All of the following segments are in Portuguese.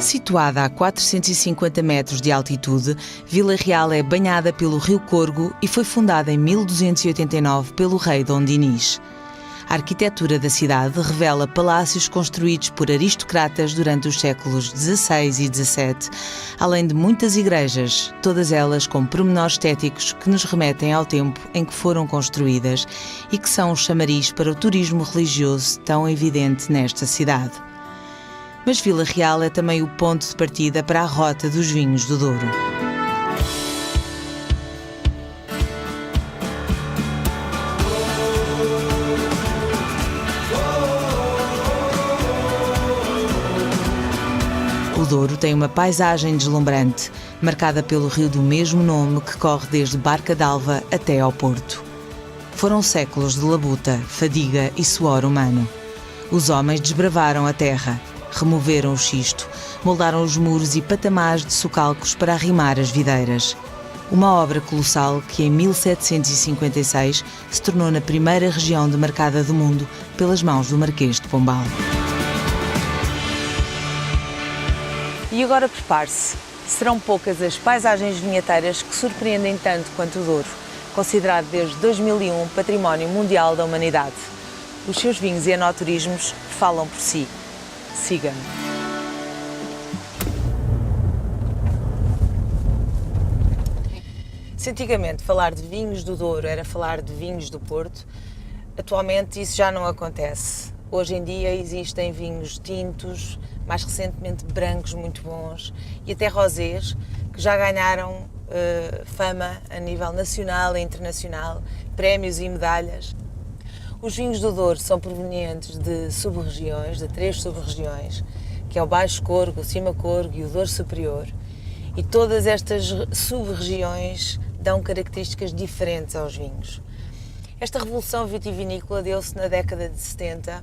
Situada a 450 metros de altitude, Vila Real é banhada pelo rio Corgo e foi fundada em 1289 pelo rei Dom Dinis. A arquitetura da cidade revela palácios construídos por aristocratas durante os séculos XVI e XVII, além de muitas igrejas, todas elas com pormenores estéticos que nos remetem ao tempo em que foram construídas e que são um chamariz para o turismo religioso tão evidente nesta cidade. Mas Vila Real é também o ponto de partida para a rota dos vinhos do Douro. O Douro tem uma paisagem deslumbrante, marcada pelo rio do mesmo nome que corre desde Barca d'Alva até ao Porto. Foram séculos de labuta, fadiga e suor humano. Os homens desbravaram a terra, removeram o xisto, moldaram os muros e patamares de socalcos para arrimar as videiras. Uma obra colossal que em 1756 se tornou na primeira região demarcada do mundo pelas mãos do Marquês de Pombal. E agora prepare-se. Serão poucas as paisagens vinheteiras que surpreendem tanto quanto o Douro, considerado desde 2001 Património Mundial da Humanidade. Os seus vinhos e enoturismos falam por si. Siga-me. Se antigamente falar de vinhos do Douro era falar de vinhos do Porto, atualmente isso já não acontece. Hoje em dia existem vinhos tintos, mais recentemente brancos muito bons e até rosés que já ganharam fama a nível nacional e internacional, prémios e medalhas. Os vinhos do Douro são provenientes de sub-regiões, de 3 sub-regiões, que é o Baixo Corgo, o Cima Corgo e o Douro Superior. E todas estas sub-regiões dão características diferentes aos vinhos. Esta revolução vitivinícola deu-se na década de 70,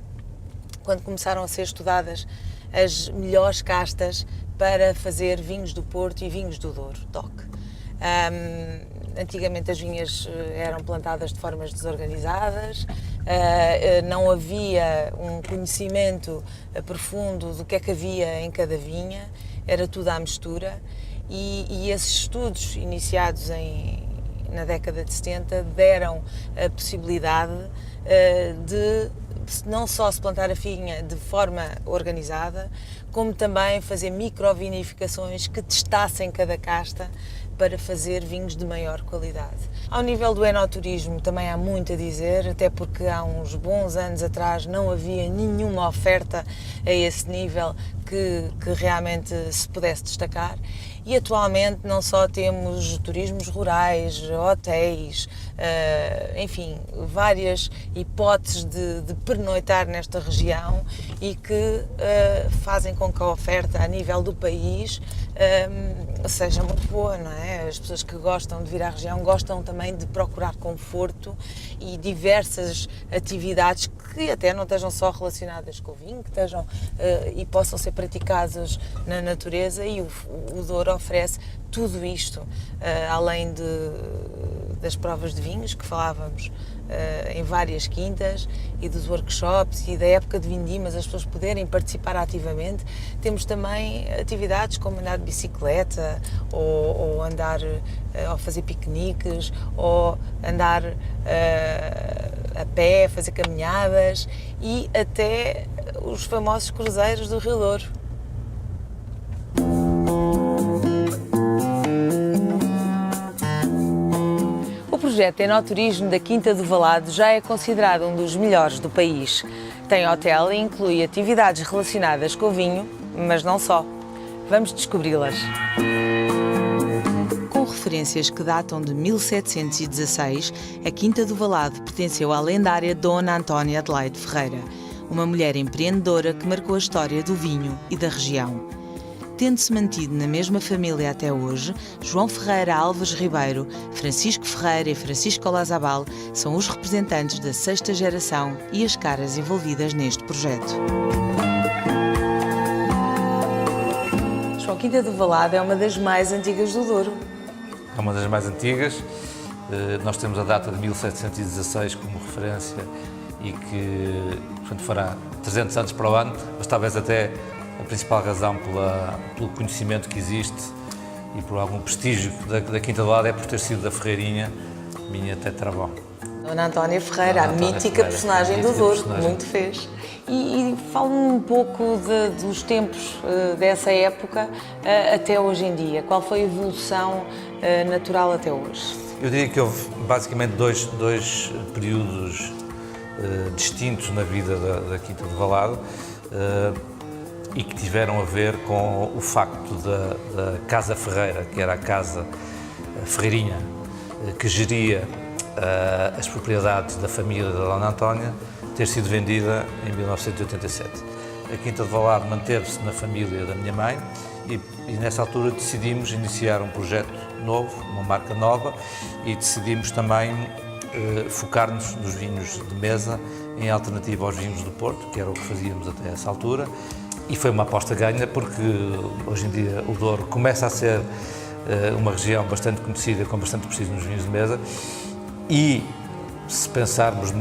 quando começaram a ser estudadas as melhores castas para fazer vinhos do Porto e vinhos do Douro, DOC. Antigamente as vinhas eram plantadas de formas desorganizadas, não havia um conhecimento profundo do que é que havia em cada vinha, era tudo à mistura e esses estudos iniciados na década de 70 deram a possibilidade de não só se plantar a vinha de forma organizada, como também fazer microvinificações que testassem cada casta para fazer vinhos de maior qualidade. Ao nível do enoturismo também há muito a dizer, até porque há uns bons anos atrás não havia nenhuma oferta a esse nível que realmente se pudesse destacar. E atualmente não só temos turismos rurais, hotéis, enfim, várias hipóteses de pernoitar nesta região e que fazem com que a oferta a nível do país seja muito boa, não é? As pessoas que gostam de vir à região gostam também de procurar conforto e diversas atividades que até não estejam só relacionadas com o vinho, que estejam e possam ser praticadas na natureza, e o Douro oferece tudo isto, além das provas de vinhos que falávamos em várias quintas e dos workshops e da época de vindimas, as pessoas poderem participar ativamente. Temos também atividades como andar de bicicleta ou andar ou fazer piqueniques ou andar a pé, fazer caminhadas e até os famosos cruzeiros do Rio Douro. O projeto Enoturismo da Quinta do Valado já é considerado um dos melhores do país. Tem hotel e inclui atividades relacionadas com o vinho, mas não só. Vamos descobri-las. Com referências que datam de 1716, a Quinta do Valado pertenceu à lendária Dona Antónia Adelaide Ferreira, uma mulher empreendedora que marcou a história do vinho e da região. Tendo-se mantido na mesma família até hoje, João Ferreira Alves Ribeiro, Francisco Ferreira e Francisco Olazabal são os representantes da 6ª geração e as caras envolvidas neste projeto. João, Quinta do Valado é uma das mais antigas do Douro. É uma das mais antigas. Nós temos a data de 1716 como referência e que, portanto, fará 300 anos para o ano, mas talvez até a principal razão pelo conhecimento que existe e por algum prestígio da Quinta do Valado é por ter sido da Ferreirinha, minha tetravó. Dona Antónia Ferreira, a mítica personagem do Douro, muito fez. E fala-me um pouco dos tempos dessa época até hoje em dia. Qual foi a evolução natural até hoje? Eu diria que houve basicamente dois períodos distintos na vida da Quinta do Valado e que tiveram a ver com o facto da Casa Ferreira, que era a Casa Ferreirinha, que geria as propriedades da família da Dona Antónia, ter sido vendida em 1987. A Quinta do Valado manteve-se na família da minha mãe e nessa altura decidimos iniciar um projeto novo, uma marca nova, e decidimos também focar-nos nos vinhos de mesa em alternativa aos vinhos do Porto, que era o que fazíamos até essa altura, e foi uma aposta ganha porque hoje em dia o Douro começa a ser uma região bastante conhecida, com bastante prestígio nos vinhos de mesa, e se pensarmos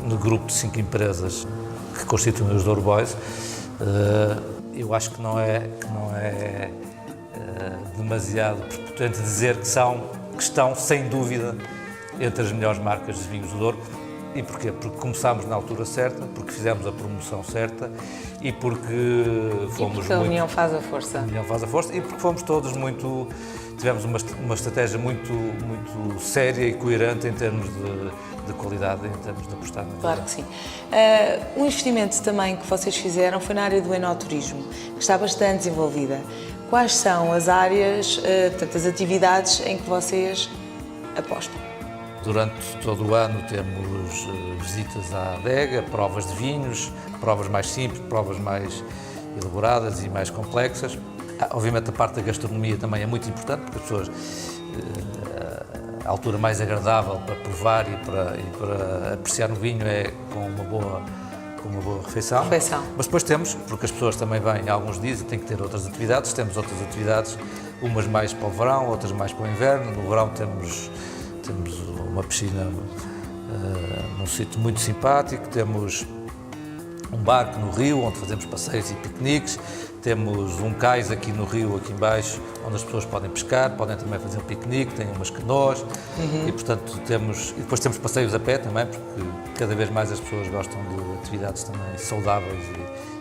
no grupo de 5 empresas que constituem os Douro Boys, eu acho que não é demasiado prepotente dizer que estão, sem dúvida, entre as melhores marcas de vinhos do Douro. E porquê? Porque começámos na altura certa, porque fizemos a promoção certa e porque fomos porque a união faz a força. A união faz a força e porque fomos todos tivemos uma estratégia muito séria e coerente em termos de qualidade, em termos de apostar na Claro que sim. Um investimento também que vocês fizeram foi na área do enoturismo, que está bastante desenvolvida. Quais são as áreas, portanto, as atividades em que vocês apostam? Durante todo o ano temos visitas à adega, provas de vinhos, provas mais simples, provas mais elaboradas e mais complexas. Obviamente a parte da gastronomia também é muito importante, porque as pessoas, a altura mais agradável para provar e para apreciar o vinho é com uma boa refeição. Mas depois temos, porque as pessoas também vêm alguns dias e têm que ter outras atividades, temos outras atividades, umas mais para o verão, outras mais para o inverno. No verão temos uma piscina num sítio muito simpático, temos um barco no rio onde fazemos passeios e piqueniques, temos um cais aqui no rio, aqui embaixo, onde as pessoas podem pescar, podem também fazer um piquenique, têm umas canoas e portanto depois temos passeios a pé também, porque cada vez mais as pessoas gostam de atividades também saudáveis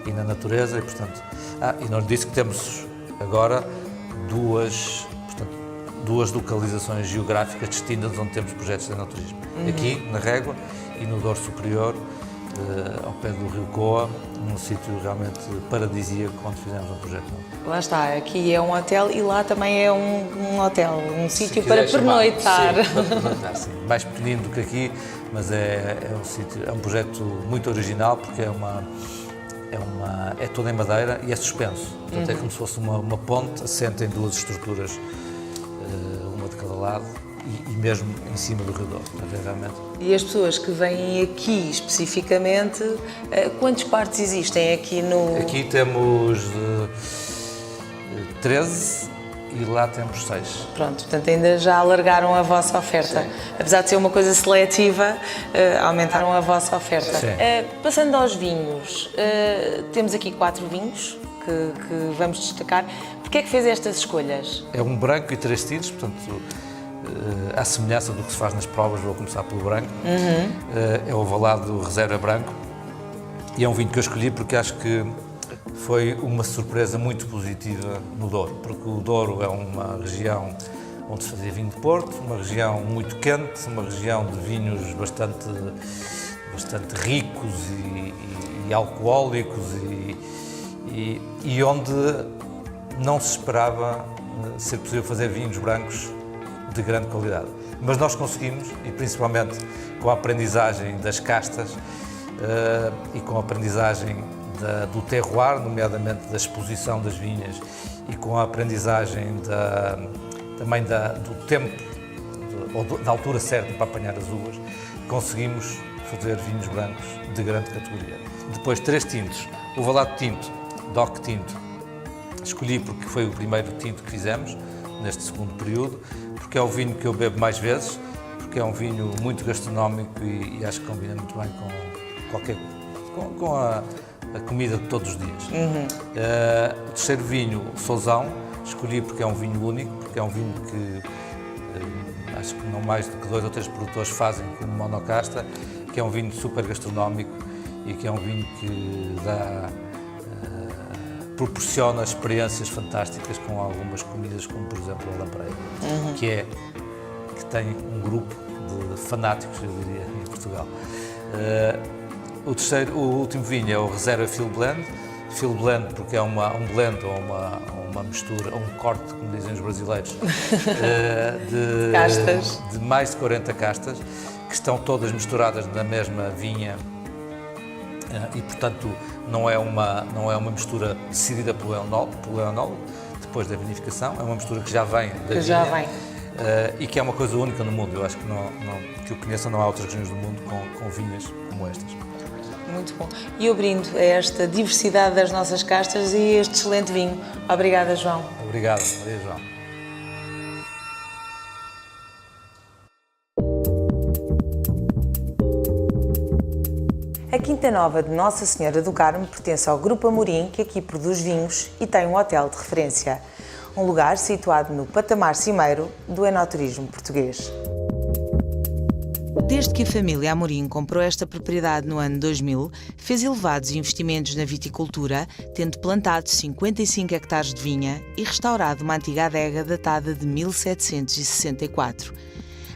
e na natureza e portanto, e não lhe disse que temos agora duas localizações geográficas distintas onde temos projetos de enoturismo. Aqui, na Régua, e no Douro Superior, ao pé do Rio Coa, num sítio realmente paradisíaco onde fizemos um projeto novo. Lá está, aqui é um hotel e lá também é um hotel, um sítio para pernoitar. Sim, para pernoitar, sim. Mais pequenino do que aqui, mas é um projeto muito original porque é toda em madeira e é suspenso. Portanto, é como se fosse uma ponte assente em duas estruturas, uma de cada lado e mesmo em cima do Rio Douro. Portanto, realmente... E as pessoas que vêm aqui especificamente, quantos quartos existem aqui no... Aqui temos 13 e lá temos 6. Pronto, portanto ainda já alargaram a vossa oferta. Sim. Apesar de ser uma coisa seletiva, aumentaram a vossa oferta. Sim. Passando aos vinhos, temos aqui 4 vinhos que vamos destacar. Porquê é que fez estas escolhas? É um branco e 3 tintos, portanto, à semelhança do que se faz nas provas, vou começar pelo branco. É o Valado Reserva Branco e é um vinho que eu escolhi porque acho que foi uma surpresa muito positiva no Douro, porque o Douro é uma região onde se fazia vinho de Porto, uma região muito quente, uma região de vinhos bastante ricos e alcoólicos e onde não se esperava ser possível fazer vinhos brancos de grande qualidade. Mas nós conseguimos, e principalmente com a aprendizagem das castas e com a aprendizagem do terroir, nomeadamente da exposição das vinhas, e com a aprendizagem também do tempo, ou da altura certa para apanhar as uvas, conseguimos fazer vinhos brancos de grande categoria. Depois, 3 tintos. O Valado Tinto, DOC Tinto, escolhi porque foi o primeiro tinto que fizemos neste segundo período, porque é o vinho que eu bebo mais vezes, porque é um vinho muito gastronómico e acho que combina muito bem com a a comida de todos os dias. O terceiro vinho, o Sousão, escolhi porque é um vinho único, porque é um vinho que acho que não mais do que 2 ou 3 produtores fazem como monocasta, que é um vinho super gastronómico e que é um vinho que proporciona experiências fantásticas com algumas comidas, como por exemplo a lampreia, que tem um grupo de fanáticos, eu diria, em Portugal. O último vinho é o Reserva Field Blend porque é um blend ou uma mistura, um corte, como dizem os brasileiros, de mais de 40 castas, que estão todas misturadas na mesma vinha e, portanto, não é uma mistura decidida pelo enólogo, depois da vinificação, é uma mistura que já vem da vinha. E que é uma coisa única no mundo. Eu acho que eu conheço, não há outras regiões do mundo com vinhas como estas. Muito bom. E eu brindo a esta diversidade das nossas castas e este excelente vinho. Obrigada, João. Obrigado, Maria João. A Quinta Nova de Nossa Senhora do Carmo pertence ao Grupo Amorim, que aqui produz vinhos e tem um hotel de referência. Um lugar situado no patamar cimeiro do enoturismo português. Desde que a família Amorim comprou esta propriedade no ano 2000, fez elevados investimentos na viticultura, tendo plantado 55 hectares de vinha e restaurado uma antiga adega datada de 1764.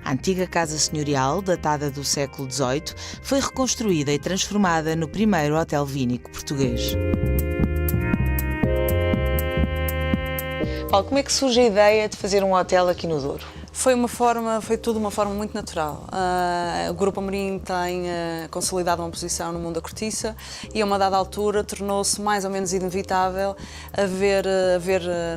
A antiga casa senhorial, datada do século XVIII, foi reconstruída e transformada no primeiro hotel vínico português. Paulo, como é que surge a ideia de fazer um hotel aqui no Douro? Foi tudo uma forma muito natural. O Grupo Amorim tem consolidado uma posição no mundo da cortiça e a uma dada altura tornou-se mais ou menos inevitável haver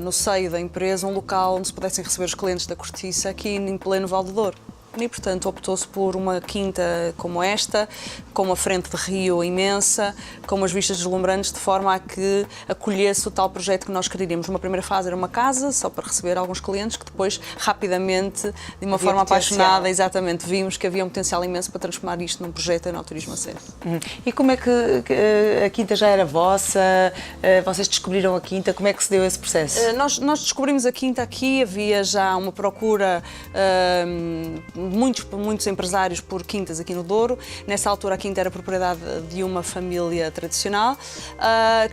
no seio da empresa um local onde se pudessem receber os clientes da cortiça aqui em pleno Val do Douro. E, portanto, optou-se por uma quinta como esta, com uma frente de rio imensa, com umas vistas deslumbrantes, de forma a que acolhesse o tal projeto que nós queríamos. Uma primeira fase era uma casa, só para receber alguns clientes, que depois, rapidamente, de uma forma apaixonada, exatamente, vimos que havia um potencial imenso para transformar isto num projeto de enoturismo a sério. E como é que a quinta já era vossa? Vocês descobriram a quinta? Como é que se deu esse processo? Nós descobrimos a quinta aqui, havia já uma procura... muitos empresários por quintas aqui no Douro. Nessa altura a quinta era propriedade de uma família tradicional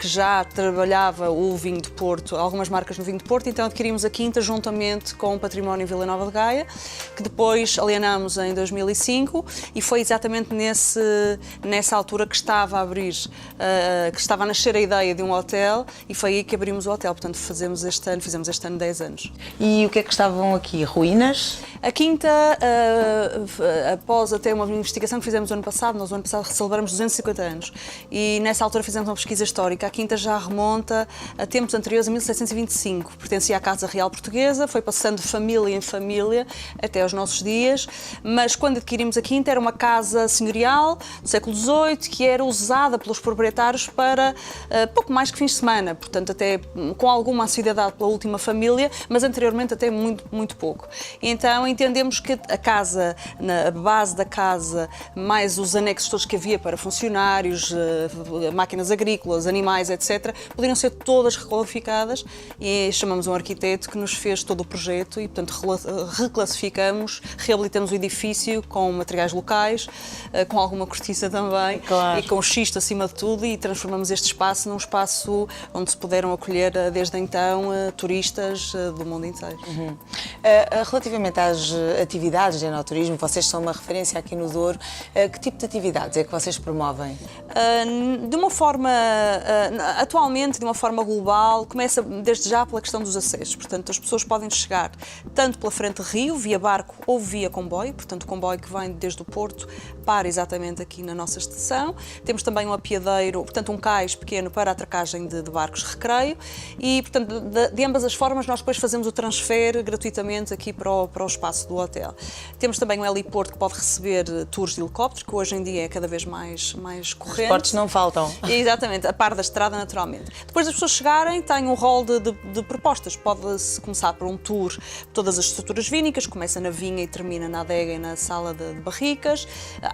que já trabalhava o vinho de Porto, algumas marcas no vinho de Porto, então adquirimos a quinta juntamente com o património Vila Nova de Gaia, que depois alienamos em 2005 e foi exatamente nessa altura que estava a abrir, que estava a nascer a ideia de um hotel e foi aí que abrimos o hotel, portanto fizemos este ano 10 anos. E o que é que estavam aqui? Ruínas? A quinta, após até uma investigação que fizemos no ano passado, nós no ano passado celebramos 250 anos e nessa altura fizemos uma pesquisa histórica. A quinta já remonta a tempos anteriores a 1725, pertencia à Casa Real Portuguesa, foi passando de família em família até aos nossos dias, mas quando adquirimos a quinta era uma casa senhorial do século XVIII que era usada pelos proprietários para pouco mais que fins de semana, portanto até com alguma assiduidade pela última família, mas anteriormente até muito pouco. E então entendemos que a casa, a base da casa, mais os anexos todos que havia para funcionários, máquinas agrícolas, animais, etc., poderiam ser todas requalificadas e chamamos um arquiteto que nos fez todo o projeto e, portanto, reclassificamos, reabilitamos o edifício com materiais locais, com alguma cortiça também, claro, e com xisto acima de tudo e transformamos este espaço num espaço onde se puderam acolher desde então turistas do mundo inteiro. Relativamente às atividades de enoturismo, vocês são uma referência aqui no Douro. Que tipo de atividades é que vocês promovem? De uma forma, atualmente, de uma forma global, começa desde já pela questão dos acessos. Portanto, as pessoas podem chegar tanto pela frente de rio, via barco ou via comboio. Portanto, o comboio que vem desde o Porto para exatamente aqui na nossa estação. Temos também um apiadeiro, portanto, um cais pequeno para a atracagem de barcos de recreio. E, portanto, de ambas as formas, nós depois fazemos o transfer gratuitamente aqui para o espaço do hotel. Temos também um heliporto que pode receber tours de helicóptero, que hoje em dia é cada vez mais corrente. Os portos não faltam. Exatamente, a par da estrada naturalmente. Depois das pessoas chegarem, tem um rol de propostas. Pode-se começar por um tour de todas as estruturas vínicas, começa na vinha e termina na adega e na sala de barricas.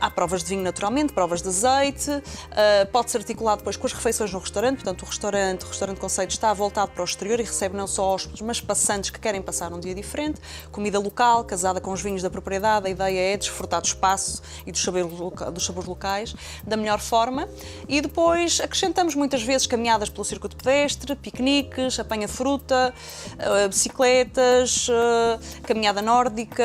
Há provas de vinho naturalmente, provas de azeite, pode ser articulado depois com as refeições no restaurante, portanto o restaurante conceito está voltado para o exterior e recebe não só hóspedes, mas passantes que querem passar um dia diferente, comida local, casada com os vinhos da propriedade, a ideia é desfrutar do espaço e dos sabores locais da melhor forma. E depois acrescentamos muitas vezes caminhadas pelo circuito pedestre, piqueniques, apanha de fruta, bicicletas, caminhada nórdica,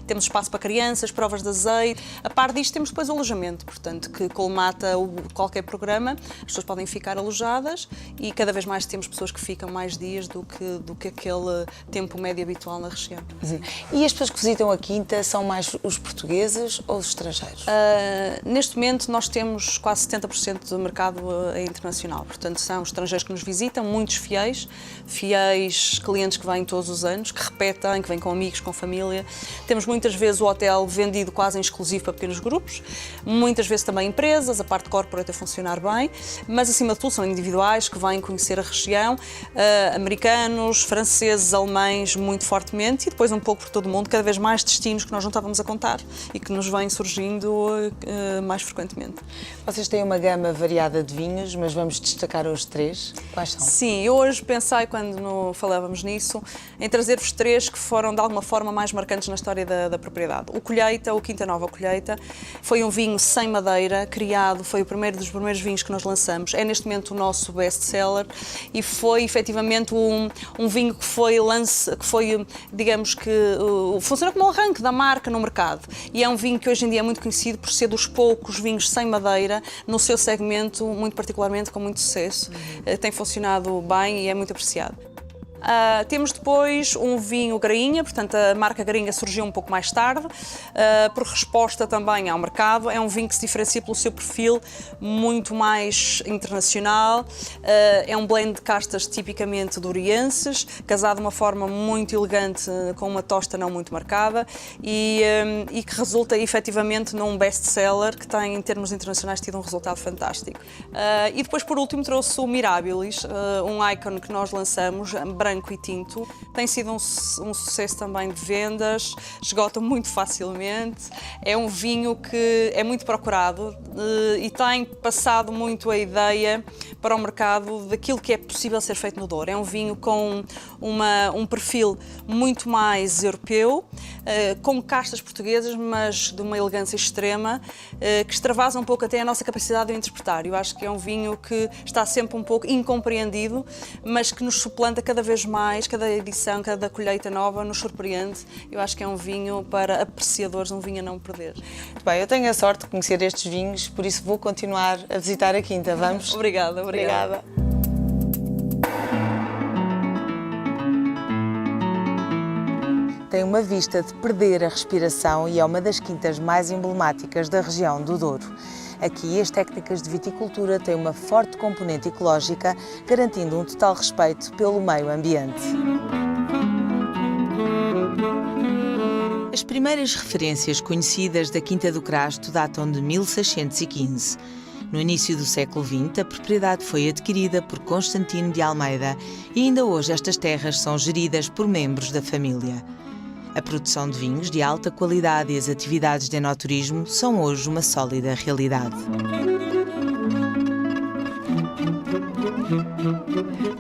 temos espaço para crianças, provas de azeite. A par disto temos depois o alojamento, portanto, que colmata qualquer programa, as pessoas podem ficar alojadas e cada vez mais temos pessoas que ficam mais dias do que aquele tempo médio habitual na região. E as pessoas que visitam a Quinta são mais os portugueses ou os estrangeiros? Neste momento nós temos quase 70% do mercado internacional, portanto são estrangeiros que nos visitam, muitos fiéis clientes que vêm todos os anos, que repetem, que vêm com amigos, com família. Temos muitas vezes o hotel vendido quase em exclusivo para pequenos grupos, muitas vezes também empresas, a parte corporate a funcionar bem, mas acima de tudo são individuais que vêm conhecer a região, americanos, franceses, alemães muito fortemente e depois um pouco por todo o mundo, cada vez mais destinos que nós não estávamos a contar e que nos vêm surgindo mais frequentemente. Vocês têm uma gama variada de vinhos, mas vamos destacar hoje 3. Quais são? Sim, eu hoje pensei, quando falávamos nisso, em trazer-vos 3 que foram de alguma forma mais marcantes na história da propriedade. O Colheita, o Quinta Nova Colheita, foi um vinho sem madeira, criado, foi o primeiro dos primeiros vinhos que nós lançamos, é neste momento o nosso best-seller e foi efetivamente um vinho que foi, digamos que, funciona como um arranque da marca no mercado e é um vinho que hoje em dia é muito conhecido por ser dos poucos vinhos sem madeira no seu segmento, muito particularmente com muito sucesso. Tem funcionado bem e é muito apreciado. Temos depois um vinho Grainha, portanto a marca Grainha surgiu um pouco mais tarde, por resposta também ao mercado. É um vinho que se diferencia pelo seu perfil muito mais internacional, é um blend de castas tipicamente dorienses, casado de uma forma muito elegante com uma tosta não muito marcada e que resulta efetivamente num best-seller que tem em termos internacionais tido um resultado fantástico. E depois por último trouxe o Mirabilis, um ícone que nós lançamos, branco e tinto. Tem sido um sucesso também de vendas, esgota muito facilmente. É um vinho que é muito procurado e tem passado muito a ideia para o mercado daquilo que é possível ser feito no Douro. É um vinho com um perfil muito mais europeu, com castas portuguesas, mas de uma elegância extrema, que extravasa um pouco até a nossa capacidade de o interpretar. Eu acho que é um vinho que está sempre um pouco incompreendido, mas que nos suplanta cada vez mais, cada edição, cada colheita nova nos surpreende. Eu acho que é um vinho para apreciadores, um vinho a não perder. Muito bem, eu tenho a sorte de conhecer estes vinhos, por isso vou continuar a visitar a Quinta. Vamos? Obrigada. Tem uma vista de perder a respiração e é uma das quintas mais emblemáticas da região do Douro. Aqui, as técnicas de viticultura têm uma forte componente ecológica, garantindo um total respeito pelo meio ambiente. As primeiras referências conhecidas da Quinta do Crasto datam de 1615. No início do século XX, a propriedade foi adquirida por Constantino de Almeida e ainda hoje estas terras são geridas por membros da família. A produção de vinhos de alta qualidade e as atividades de enoturismo são hoje uma sólida realidade.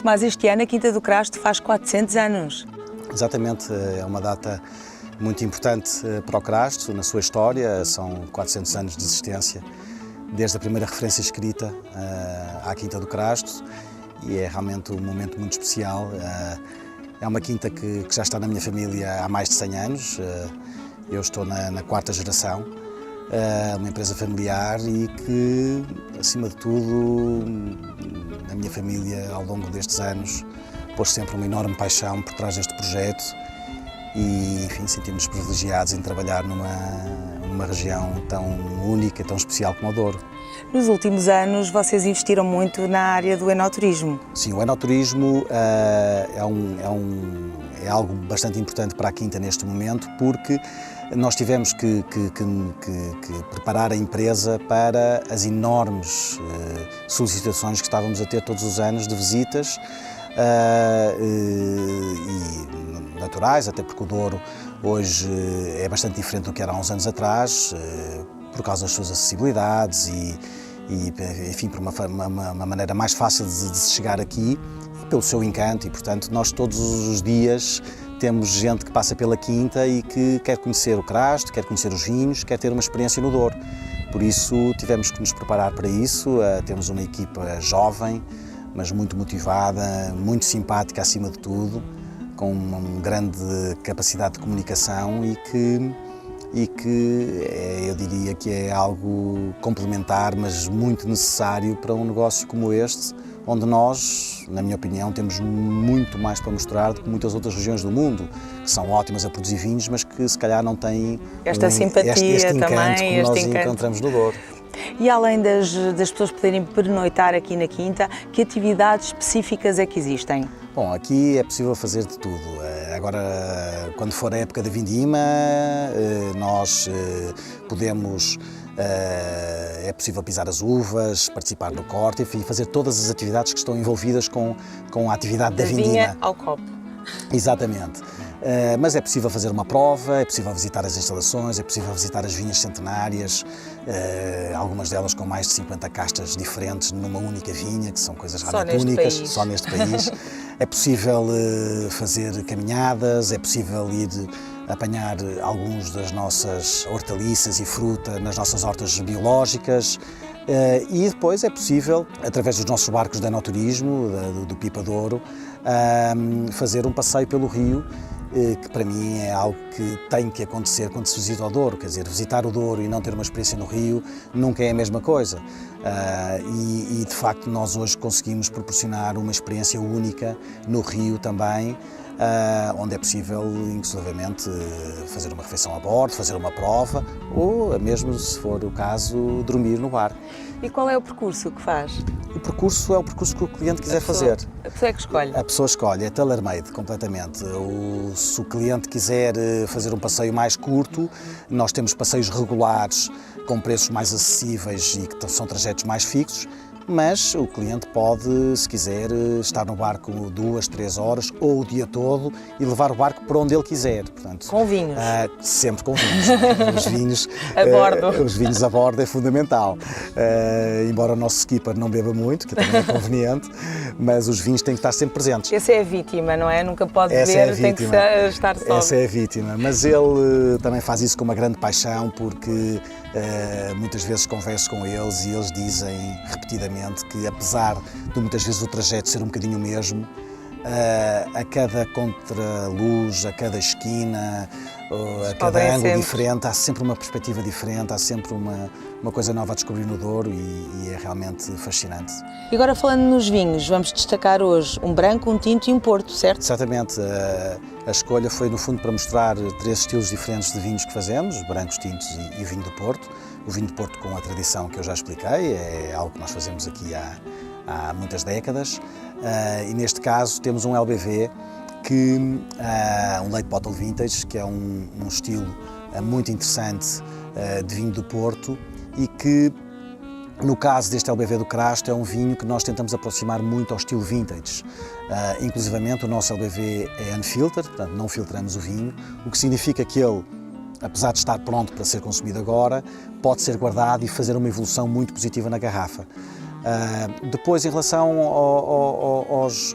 Mas este ano a Quinta do Crasto faz 400 anos. Exatamente, é uma data muito importante para o Crasto, na sua história, são 400 anos de existência, desde a primeira referência escrita à Quinta do Crasto, e é realmente um momento muito especial. É uma quinta que já está na minha família há mais de 100 anos, eu estou na 4ª geração, uma empresa familiar e que, acima de tudo, na minha família, ao longo destes anos, pôs sempre uma enorme paixão por trás deste projeto e, enfim, sentimos-nos privilegiados em trabalhar numa região tão única, tão especial como o Douro. Nos últimos anos, vocês investiram muito na área do enoturismo. Sim, o enoturismo é algo bastante importante para a Quinta neste momento, porque nós tivemos que preparar a empresa para as enormes solicitações que estávamos a ter todos os anos de visitas e naturais, até porque o Douro hoje é bastante diferente do que era há uns anos atrás, por causa das suas acessibilidades e enfim, por uma maneira mais fácil de se chegar aqui e pelo seu encanto e, portanto, nós todos os dias temos gente que passa pela quinta e que quer conhecer o Crasto, quer conhecer os vinhos, quer ter uma experiência no Douro. Por isso tivemos que nos preparar para isso, temos uma equipa jovem, mas muito motivada, muito simpática acima de tudo, com uma grande capacidade de comunicação e que eu diria que é algo complementar, mas muito necessário para um negócio como este, onde nós, na minha opinião, temos muito mais para mostrar do que muitas outras regiões do mundo, que são ótimas a produzir vinhos, mas que se calhar não têm esta simpatia este encanto também, como nós encontramos no Douro. E além das pessoas poderem pernoitar aqui na quinta, que atividades específicas é que existem? Bom, aqui é possível fazer de tudo. Agora, quando for a época da vindima, nós podemos, é possível pisar as uvas, participar do corte, enfim, fazer todas as atividades que estão envolvidas com a atividade da vindima. Vinha ao copo. Exatamente. Mas é possível fazer uma prova, é possível visitar as instalações, é possível visitar as vinhas centenárias, algumas delas com mais de 50 castas diferentes numa única vinha, que são coisas realmente únicas, só neste país. É possível fazer caminhadas, é possível ir apanhar alguns das nossas hortaliças e fruta nas nossas hortas biológicas. E depois é possível, através dos nossos barcos de enoturismo, do Pipa Douro, fazer um passeio pelo rio, que para mim é algo que tem que acontecer quando se visita o Douro, quer dizer, visitar o Douro e não ter uma experiência no rio nunca é a mesma coisa. E de facto nós hoje conseguimos proporcionar uma experiência única no rio também, onde é possível, inclusivamente, fazer uma refeição a bordo, fazer uma prova ou mesmo, se for o caso, dormir no bar. E qual é o percurso que faz? O percurso é o percurso que o cliente quiser fazer. A pessoa é que escolhe? A pessoa escolhe, é tailor-made completamente. Se o cliente quiser fazer um passeio mais curto, nós temos passeios regulares com preços mais acessíveis e que são trajetos mais fixos, mas o cliente pode, se quiser, estar no barco 2, 3 horas ou o dia todo e levar o barco para onde ele quiser. Portanto, com vinhos? Sempre com vinhos. Os vinhos a bordo. Os vinhos a bordo é fundamental. Embora o nosso skipper não beba muito, que também é conveniente, mas os vinhos têm que estar sempre presentes. Essa é a vítima, não é? Nunca pode beber, tem que estar só. Essa é a vítima, mas ele também faz isso com uma grande paixão, porque muitas vezes converso com eles e eles dizem repetidamente que, apesar de muitas vezes o trajeto ser um bocadinho o mesmo, a cada contraluz, a cada esquina, a cada ângulo diferente, há sempre uma perspectiva diferente, há sempre uma coisa nova a descobrir no Douro e é realmente fascinante. E agora, falando nos vinhos, vamos destacar hoje um branco, um tinto e um porto, certo? Exatamente. A escolha foi, no fundo, para mostrar 3 estilos diferentes de vinhos que fazemos, brancos, tintos e vinho do Porto. O vinho do Porto com a tradição que eu já expliquei, é algo que nós fazemos aqui há muitas décadas. E neste caso temos um LBV, um Late Bottle Vintage, que é um estilo muito interessante de vinho do Porto e que, no caso deste LBV do Crasto, é um vinho que nós tentamos aproximar muito ao estilo vintage. Inclusivamente o nosso LBV é unfiltered, portanto não filtramos o vinho, o que significa que ele, apesar de estar pronto para ser consumido agora, pode ser guardado e fazer uma evolução muito positiva na garrafa. Depois, em relação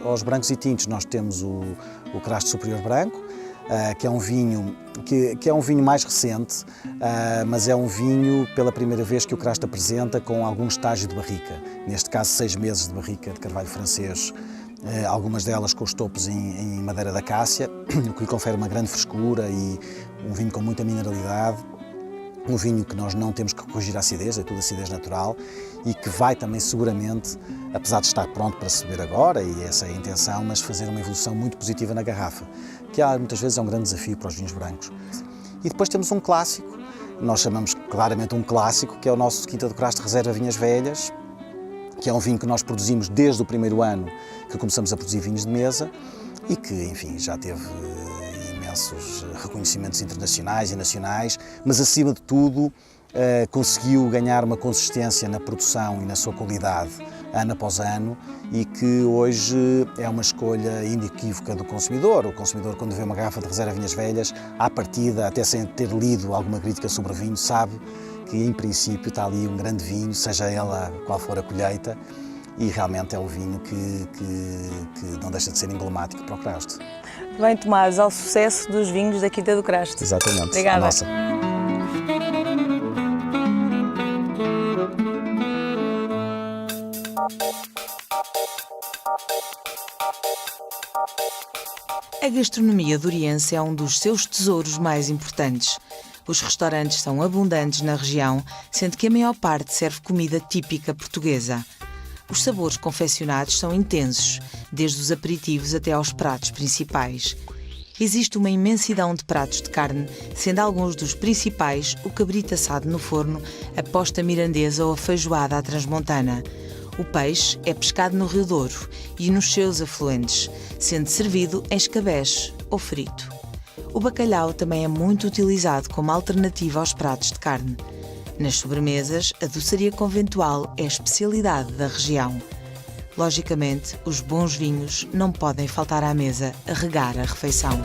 aos brancos e tintos, nós temos o Crasto Superior Branco, que é um vinho que é um vinho mais recente, mas é um vinho pela primeira vez que o Crasto apresenta com algum estágio de barrica, neste caso 6 meses de barrica de carvalho francês, algumas delas com os topos em madeira de acácia, o que lhe confere uma grande frescura e um vinho com muita mineralidade. Um vinho que nós não temos que corrigir a acidez, é tudo acidez natural e que vai também seguramente, apesar de estar pronto para se beber agora, e essa é a intenção, mas fazer uma evolução muito positiva na garrafa, que muitas vezes é um grande desafio para os vinhos brancos. E depois temos um clássico, nós chamamos claramente um clássico, que é o nosso Quinta do Crasto Reserva Vinhas Velhas, que é um vinho que nós produzimos desde o primeiro ano que começamos a produzir vinhos de mesa e que, enfim, já teve imensos reconhecimentos internacionais e nacionais, mas acima de tudo conseguiu ganhar uma consistência na produção e na sua qualidade ano após ano e que hoje é uma escolha inequívoca do consumidor. O consumidor, quando vê uma garrafa de reserva vinhas velhas, à partida, até sem ter lido alguma crítica sobre o vinho, sabe que em princípio está ali um grande vinho, seja ela qual for a colheita, e realmente é um vinho que não deixa de ser emblemático para o Crasto. Bem, Tomás, ao sucesso dos vinhos da Quinta do Crasto. Exatamente. Obrigada. A nossa. A gastronomia doriense é um dos seus tesouros mais importantes. Os restaurantes são abundantes na região, sendo que a maior parte serve comida típica portuguesa. Os sabores confeccionados são intensos, desde os aperitivos até aos pratos principais. Existe uma imensidão de pratos de carne, sendo alguns dos principais o cabrito assado no forno, a posta mirandesa ou a feijoada à transmontana. O peixe é pescado no Rio Douro e nos seus afluentes, sendo servido em escabeche ou frito. O bacalhau também é muito utilizado como alternativa aos pratos de carne. Nas sobremesas, a doçaria conventual é a especialidade da região. Logicamente, os bons vinhos não podem faltar à mesa a regar a refeição.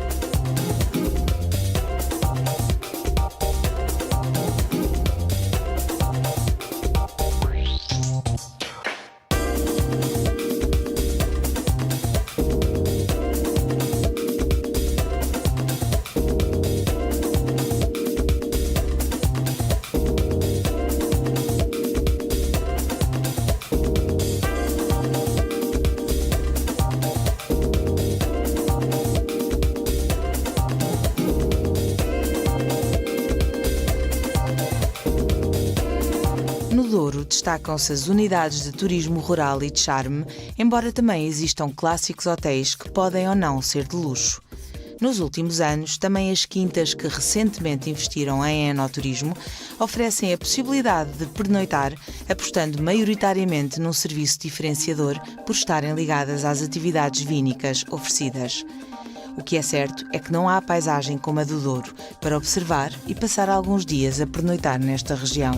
No Douro destacam-se as unidades de turismo rural e de charme, embora também existam clássicos hotéis que podem ou não ser de luxo. Nos últimos anos, também as quintas que recentemente investiram em enoturismo oferecem a possibilidade de pernoitar, apostando maioritariamente num serviço diferenciador por estarem ligadas às atividades vínicas oferecidas. O que é certo é que não há paisagem como a do Douro para observar e passar alguns dias a pernoitar nesta região.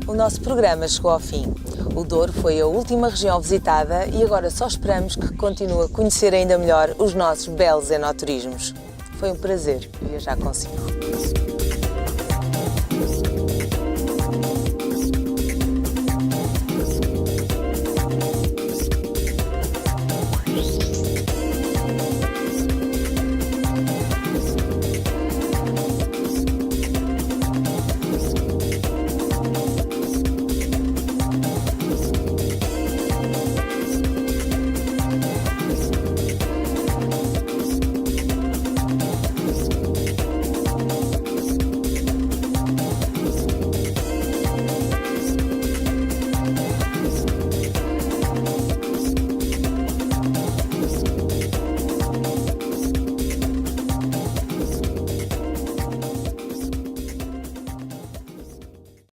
O nosso programa chegou ao fim. O Douro foi a última região visitada e agora só esperamos que continue a conhecer ainda melhor os nossos belos enoturismos. Foi um prazer viajar consigo.